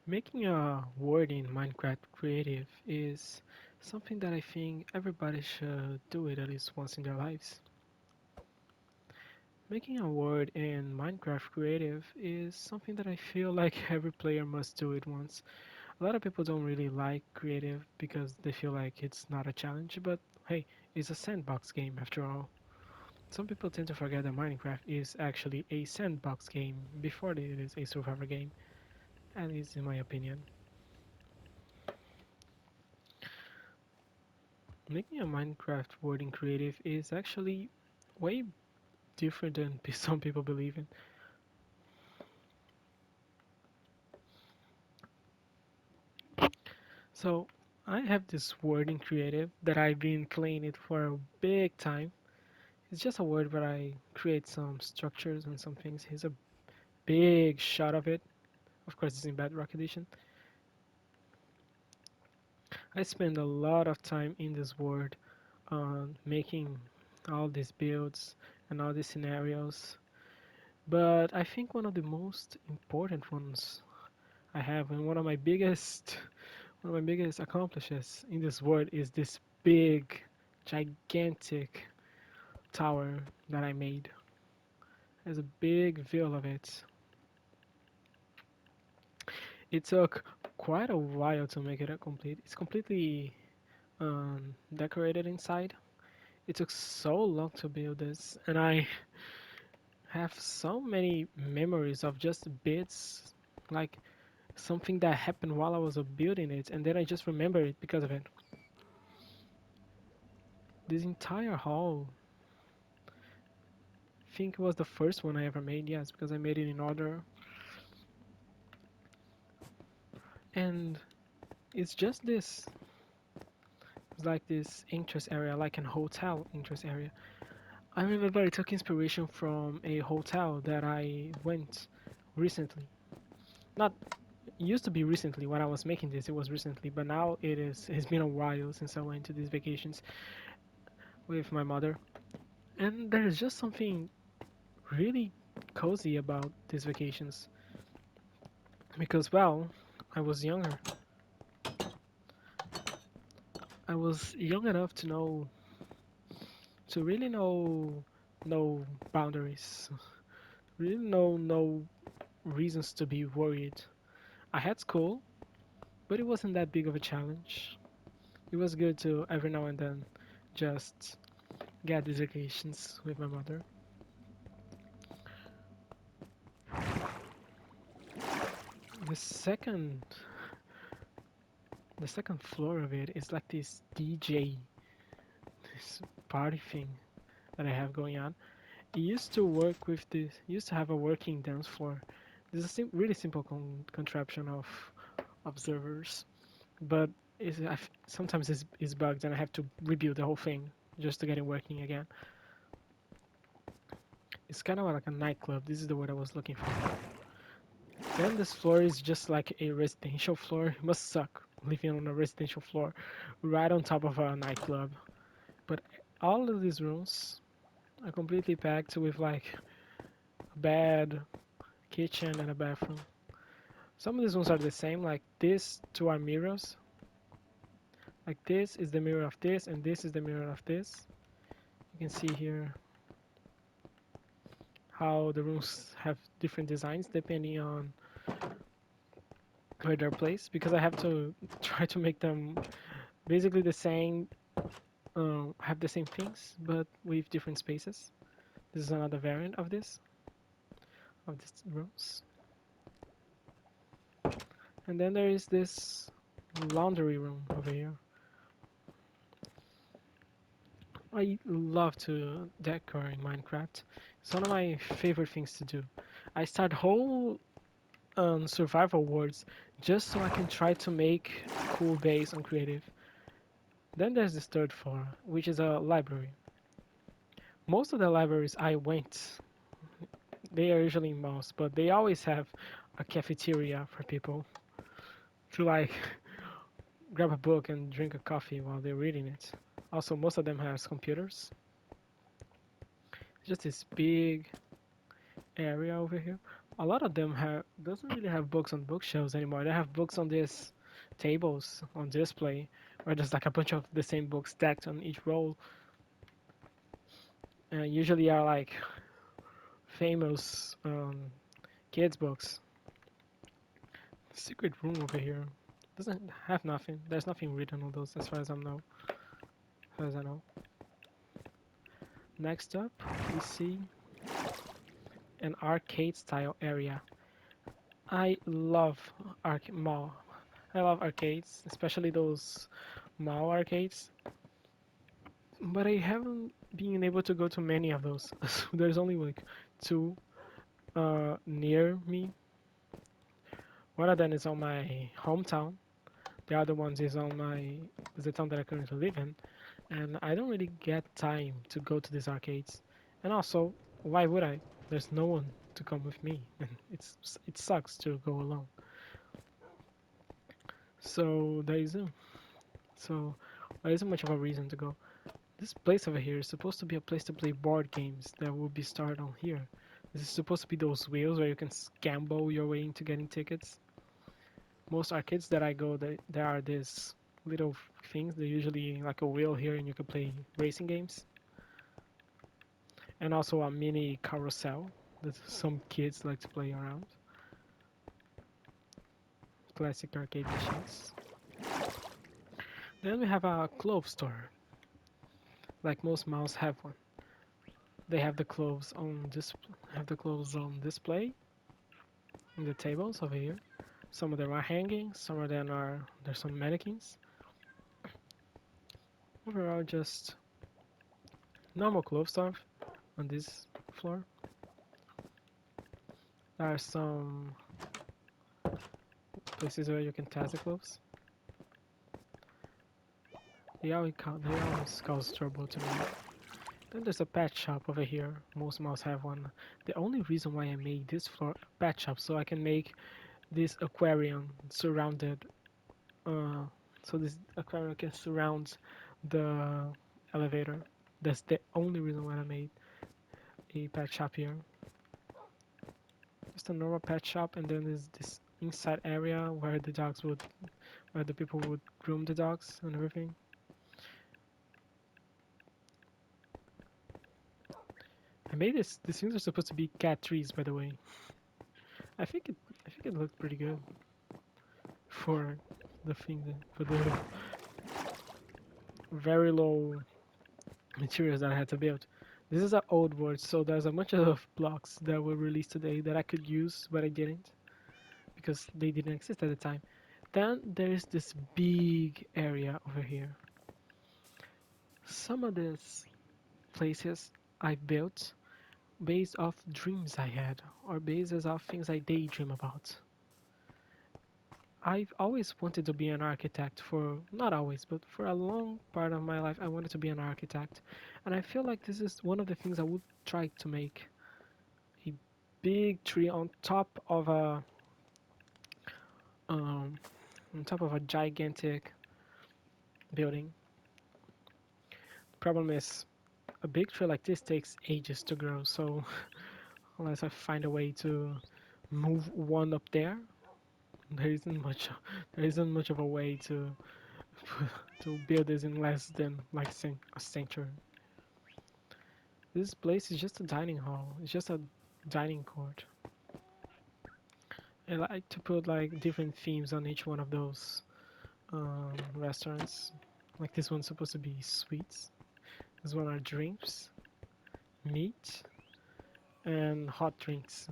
Making a word in Minecraft Creative is something that I think everybody should do it at least once in their lives. Making a word in Minecraft Creative is something that I feel like every player must do it once. A lot of people don't really like Creative because they feel like it's not a challenge, but hey, it's a sandbox game after all. Some people tend to forget that Minecraft is actually a sandbox game before it is a survivor game, at least in my opinion. Making a Minecraft world in creative is actually way different than some people believe in. So I have this word in creative that I've been playing it for a big time. It's just a word where I create some structures and some things. Here's a big shot of it. Of course, it's in Bedrock Edition. I spend a lot of time in this word on making all these builds and all these scenarios. But I think one of the most important ones I have, and one of my biggest accomplishments in this world is this big, gigantic tower that I made. There's a big view of it. It took quite a while to make it a complete. It's completely decorated inside. It took so long to build this, and I have so many memories of just bits, like something that happened while I was building it, and then I just remember it because of it. This entire hall, I think it was the first one I ever made, yes, because I made it in order. And it's just this, it's like this interest area, like an hotel interest area. I remember I took inspiration from a hotel that I went recently. Not it used to be recently when I was making this, it was recently, but now it's been a while since I went to these vacations with my mother. And there's just something really cozy about these vacations because well, I was younger. I was young enough to really know no boundaries, really know no reasons to be worried. I had school, but it wasn't that big of a challenge. It was good to every now and then just get these vacations with my mother. The second the second floor of it is like this DJ, this party thing that I have going on. It used to work with this, used to have a working dance floor. This is a really simple contraption of observers, but sometimes it's bugged and I have to rebuild the whole thing just to get it working again. It's kind of like a nightclub. This is the word I was looking for. Then this floor is just like a residential floor. It must suck living on a residential floor right on top of a nightclub. But all of these rooms are completely packed with like a bed, kitchen, and a bathroom. Some of these rooms are the same, like this two are mirrors. Like this is the mirror of this, and this is the mirror of this. You can see here how the rooms have different designs depending on where they're placed because I have to try to make them basically the same, have the same things but with different spaces. This is another variant of these rooms. And then there is this laundry room over here. I love to decor in Minecraft. It's one of my favorite things to do. I start whole survival worlds just so I can try to make a cool base on creative. Then there's this third floor, which is a library. Most of the libraries I went, they are usually in malls, but they always have a cafeteria for people to like grab a book and drink a coffee while they're reading it. Also, most of them has computers. Just this big area over here. A lot of them have doesn't really have books on bookshelves anymore. They have books on these tables on display, where there's like a bunch of the same books stacked on each row. Usually are like famous kids books. Secret room over here doesn't have nothing. There's nothing written on those as far as I know. As far as I know. Next up, we see an arcade style area. I love mall. I love arcades, especially those mall arcades. But I haven't been able to go to many of those. There's only like two near me. One of them is on my hometown. The other one is the town that I currently live in, and I don't really get time to go to these arcades. And also, why would I? There's no one to come with me, and it sucks to go alone. So there isn't. So there isn't much of a reason to go. This place over here is supposed to be a place to play board games that will be started on here. This is supposed to be those wheels where you can gamble your way into getting tickets. Most arcades that I go, there are these little things. They're usually like a wheel here, and you can play racing games, and also a mini carousel that some kids like to play around. Classic arcade machines. Then we have a clothes store, like most malls have one. They have the clothes on display in the tables over here. Some of them are hanging, some of them are there's some mannequins. Overall, just normal clothes stuff on this floor. There are some places where you can test the clothes. They always cause trouble to me. Then there's a pet shop over here. Most malls have one. The only reason why I made this floor a pet shop so I can make this aquarium surrounded. Uh, so this aquarium can surround the elevator. That's the only reason why I made a pet shop here. Just a normal pet shop, and then there's this inside area where the people would groom the dogs and everything. I made this. These things are supposed to be cat trees, by the way. I think it, I think it looked pretty good for for the very low materials that I had to build. This is an old word, so there's a bunch of blocks that were released today that I could use, but I didn't because they didn't exist at the time. Then there's this big area over here. Some of these places I built based off dreams I had or basis of things I daydream about. I've always wanted to be an architect for, not always, but for a long part of my life, I wanted to be an architect. And I feel like this is one of the things I would try to make a big tree um, on top of a gigantic building. Problem is, a big tree like this takes ages to grow, so unless I find a way to move one up there, there isn't much, there isn't much of a way to to build this in less than like a century. This place is just a dining hall. It's just a dining court. I like to put like different themes on each one of those restaurants. Like this one's supposed to be sweets. This one are drinks, meat, and hot drinks.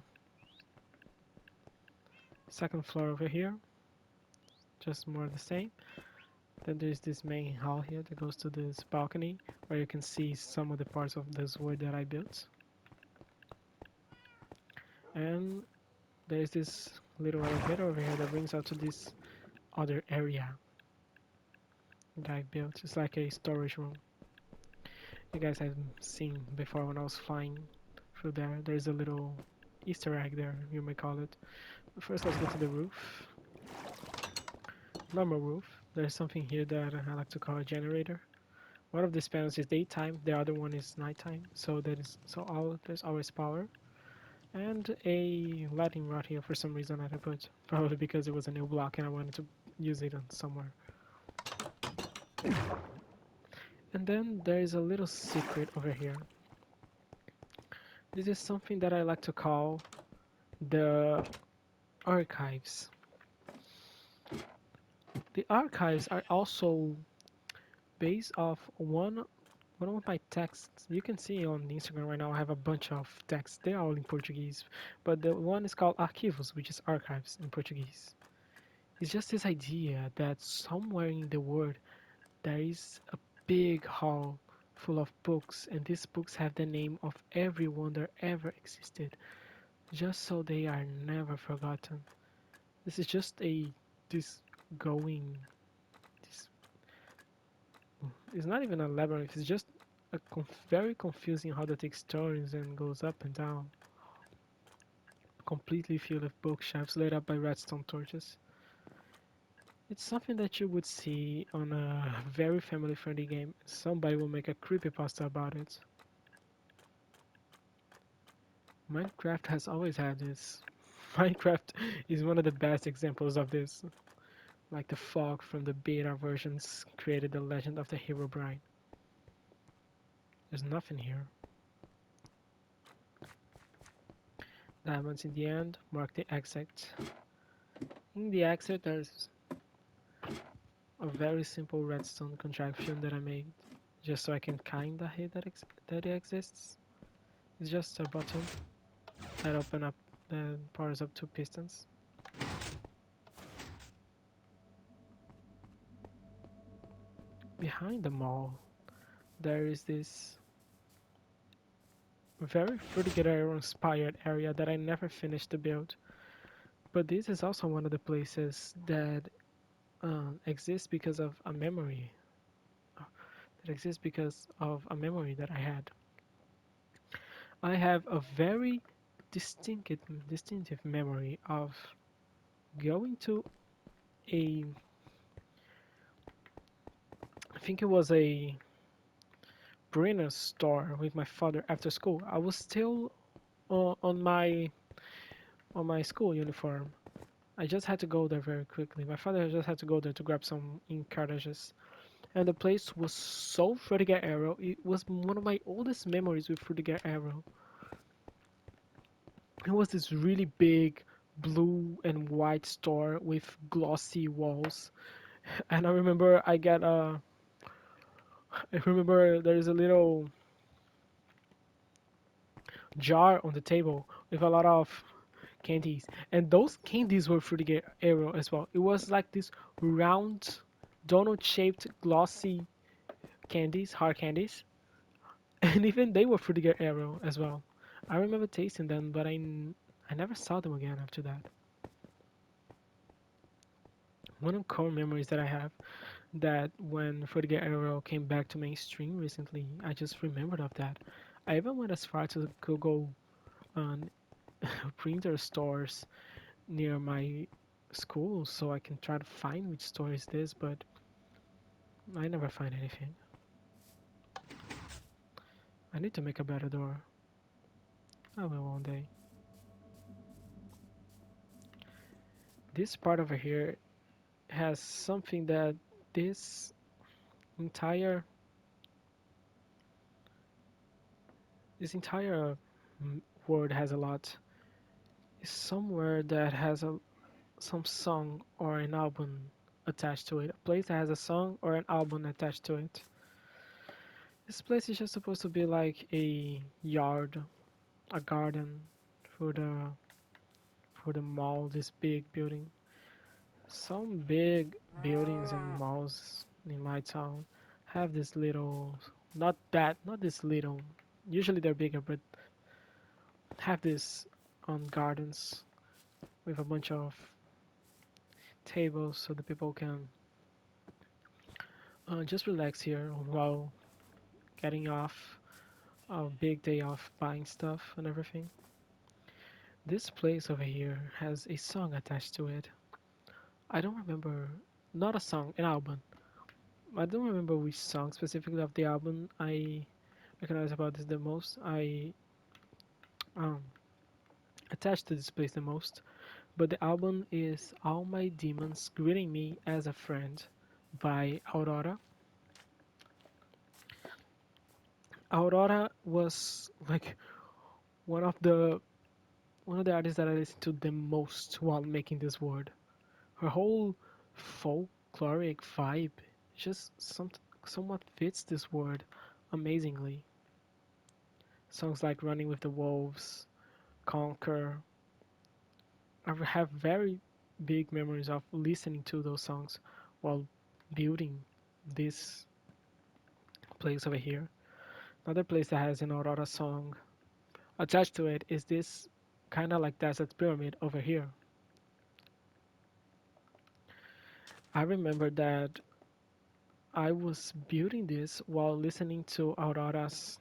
Second floor over here, just more of the same. Then there's this main hall here that goes to this balcony where you can see some of the parts of this wood that I built. And there's this little elevator over here that brings out to this other area that I built. It's like a storage room. You guys have seen before when I was flying through there. There's a little Easter egg there, you may call it. But first, let's go to the roof. Normal roof. There's something here that I like to call a generator. One of these panels is daytime, the other one is nighttime. So there's always power. And a lightning rod here for some reason I put. Probably because it was a new block and I wanted to use it on somewhere. And then there is a little secret over here. This is something that I like to call the archives. The archives are also based off one of my texts. You can see on Instagram right now I have a bunch of texts. They're all in Portuguese, but the one is called arquivos, which is archives in Portuguese. It's just this idea that somewhere in the world there is a big hall full of books, and these books have the name of everyone that ever existed, just so they are never forgotten. This is just a this going this it's not even a labyrinth, it's just a very confusing how that takes turns and goes up and down, completely filled with bookshelves lit up by redstone torches. It's something that you would see on a very family friendly game. Somebody will make a creepypasta about it. Minecraft has always had this. Minecraft is one of the best examples of this. Like the fog from the beta versions created the legend of the Herobrine. There's nothing here. Diamonds in the end mark the exit. In the exit there's a very simple redstone contraption that I made just so I can kinda hit that it exists. It's just a button that open up that powers up two pistons. Behind the mall there is this very Fruitiger inspired area that I never finished to build. But this is also one of the places that exists because of a memory. uh, That exists because of a memory that I had. I have a very distinctive memory of going to a, I think it was a Brenner's store with my father after school. I was still on my school uniform. I just had to go there very quickly. My father just had to go there to grab some ink cartridges. And the place was so Fruitiger Arrow. It was one of my oldest memories with Fruitiger Arrow. It was this really big blue and white store with glossy walls. And I remember there is a little jar on the table with a lot of candies. And those candies were Fruitiger Arrow as well. It was like this round, donut shaped, glossy candies, hard candies. And even they were Fruitiger Arrow as well. I remember tasting them, but I never saw them again after that. One of the core memories that I have that when Fruitiger Arrow came back to mainstream recently, I just remembered of that. I even went as far to Google on printer stores near my school so I can try to find which store is this, but I never find anything. I need to make a better door. I will one day. This part over here has something that this entire this entire word has a lot. Is somewhere that has some song or an album attached to it. A place that has a song or an album attached to it. This place is just supposed to be like a yard, a garden for the mall. This big building. Some big buildings and malls in my town have this little, not this little. Usually they're bigger, but have this on gardens with a bunch of tables so the people can just relax here while getting off a big day off buying stuff and everything. This place over here has a song attached to it. I don't remember, not a song, an album. I don't remember which song specifically of the album I recognize about this the most. Um, attached to this place the most. But the album is All My Demons Greeting Me as a Friend by Aurora. Aurora was like one of the one of the artists that I listened to the most while making this word. Her whole folkloric vibe just somewhat fits this word amazingly. Songs like Running with the Wolves, Conquer. I have very big memories of listening to those songs while building this place over here. Another place that has an Aurora song attached to it is this kind of like desert pyramid over here. I remember that I was building this while listening to Aurora's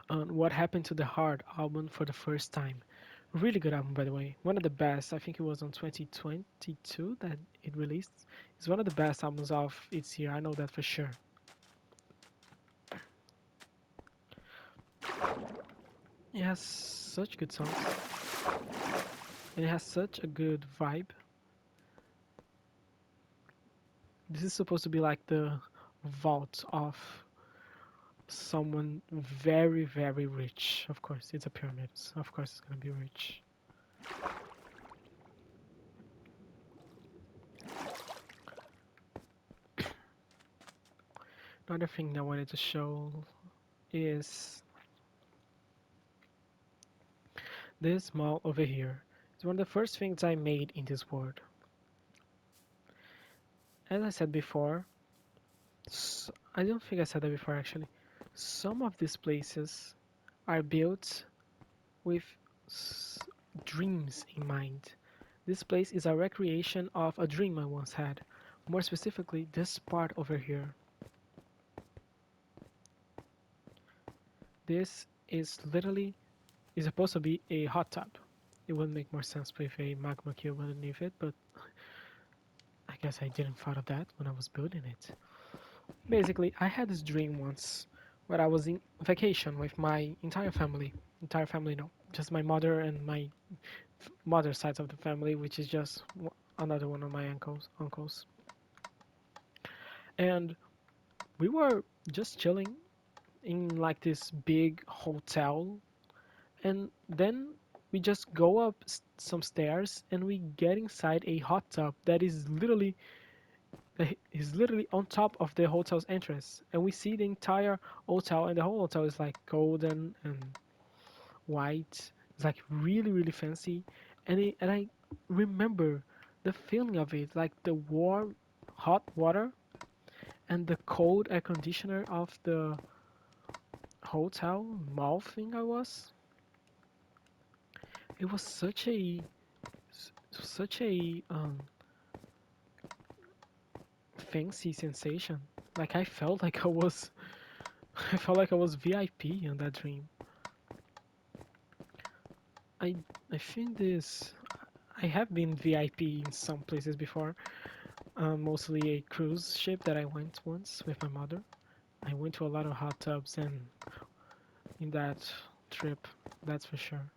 What Happened to the Heart album for the first time. Really good album, by the way. One of the best. I think it was on 2022 that it released. It's one of the best albums of its year. I know that for sure. It has such good songs, and it has such a good vibe. This is supposed to be like the vault of someone very, very rich. Of course, it's a pyramid. So of course, it's gonna be rich. Another thing I wanted to show is this mall over here. It's one of the first things I made in this world. As I said before, I don't think I said that before actually. Some of these places are built with s- dreams in mind. This place is a recreation of a dream I once had. More specifically, this part over here. This is supposed to be a hot tub. It would make more sense with a magma cube underneath it, but I guess I didn't thought of that when I was building it. Basically, I had this dream once where I was in vacation with my entire family. Entire family, no, just my mother and my mother sides of the family, which is just another one of my uncles. And we were just chilling in like this big hotel, and then we just go up some stairs and we get inside a hot tub that is literally on top of the hotel's entrance, and we see the entire hotel, and the whole hotel is like golden and white. It's like really really fancy, and I remember the feeling of it, like the warm hot water and the cold air conditioner of the hotel mall thing I was. It was such a fancy sensation. Like I felt like I was I felt like I was VIP in that dream. I I think this I have been VIP in some places before. Mostly a cruise ship that I went once with my mother. I went to a lot of hot tubs and in that trip, that's for sure.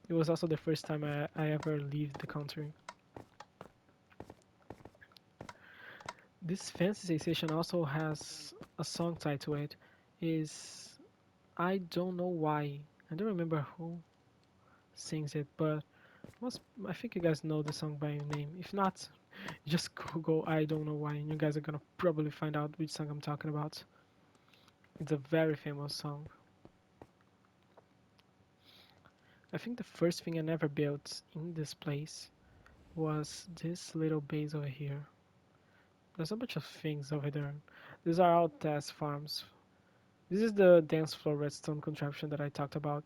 It was also the first time I ever leave the country. This fancy sensation also has a song tied to it. Is I don't know why. I don't remember who sings it, but most I think you guys know the song by name. If not, just Google I don't know why, and you guys are gonna probably find out which song I'm talking about. It's a very famous song. I think the first thing I never built in this place was this little base over here. There's a bunch of things over there. These are all test farms. This is the dance floor redstone contraption that I talked about.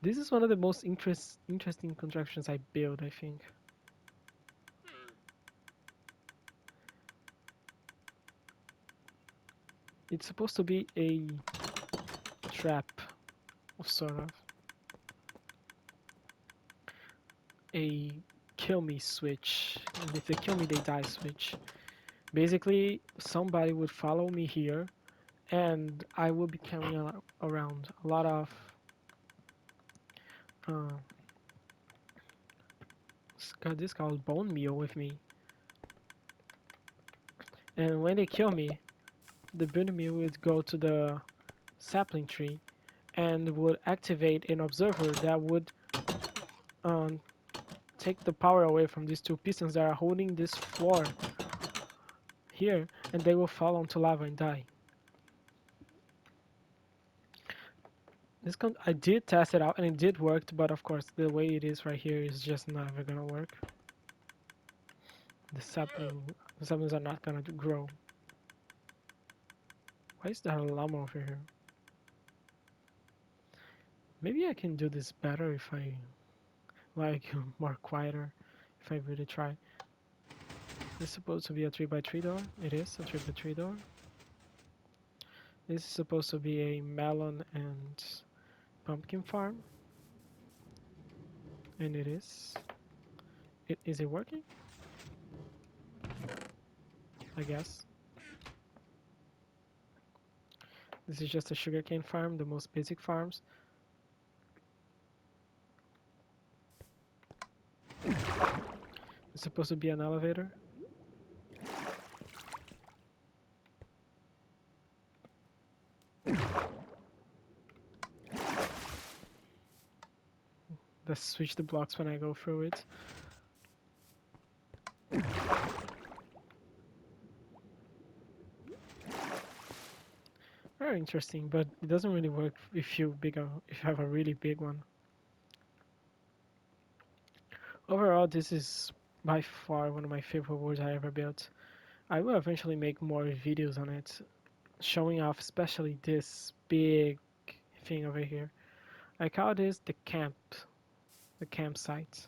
This is one of the most interesting contraptions I built, I think. It's supposed to be a trap of sort of a kill me switch. And if they kill me, they die switch. Basically, somebody would follow me here, and I will be carrying around a lot of uh, got this called bone meal with me, and when they kill me, the bone meal would go to the sapling tree and would activate an observer that would um, take the power away from these two pistons that are holding this floor here, and they will fall onto lava and die. I did test it out and it did work, but of course the way it is right here is just never gonna work. The saplings are not gonna grow. Why is there a llama over here? Maybe I can do this better if I like more quieter. If I really try. This is supposed to be a 3x3 door. It is a 3x3 door. This is supposed to be a melon and pumpkin farm, and it is. Is it working? I guess. This is just a sugarcane farm, the most basic farms. It's supposed to be an elevator. Let's switch the blocks when I go through it. Very interesting, but it doesn't really work if you have a really big one. Overall, this is by far one of my favorite worlds I ever built. I will eventually make more videos on it, showing off especially this big thing over here. I call this the campsite,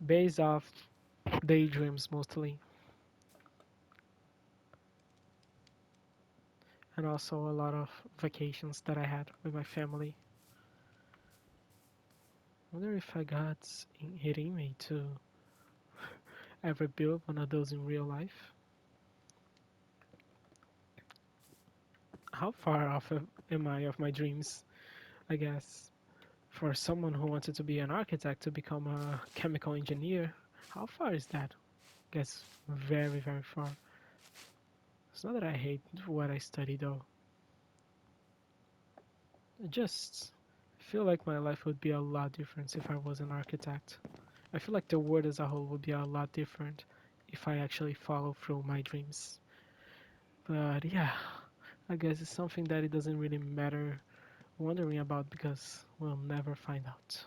based off daydreams mostly, and also a lot of vacations that I had with my family. I wonder if I got it in me to ever build one of those in real life. How far off am I of my dreams? I guess for someone who wanted to be an architect to become a chemical engineer, how far is that? I guess very, very far. It's not that I hate what I study though. I just feel like my life would be a lot different if I was an architect. I feel like the world as a whole would be a lot different if I actually follow through my dreams. But yeah, I guess it's something that it doesn't really matter wondering about because we'll never find out.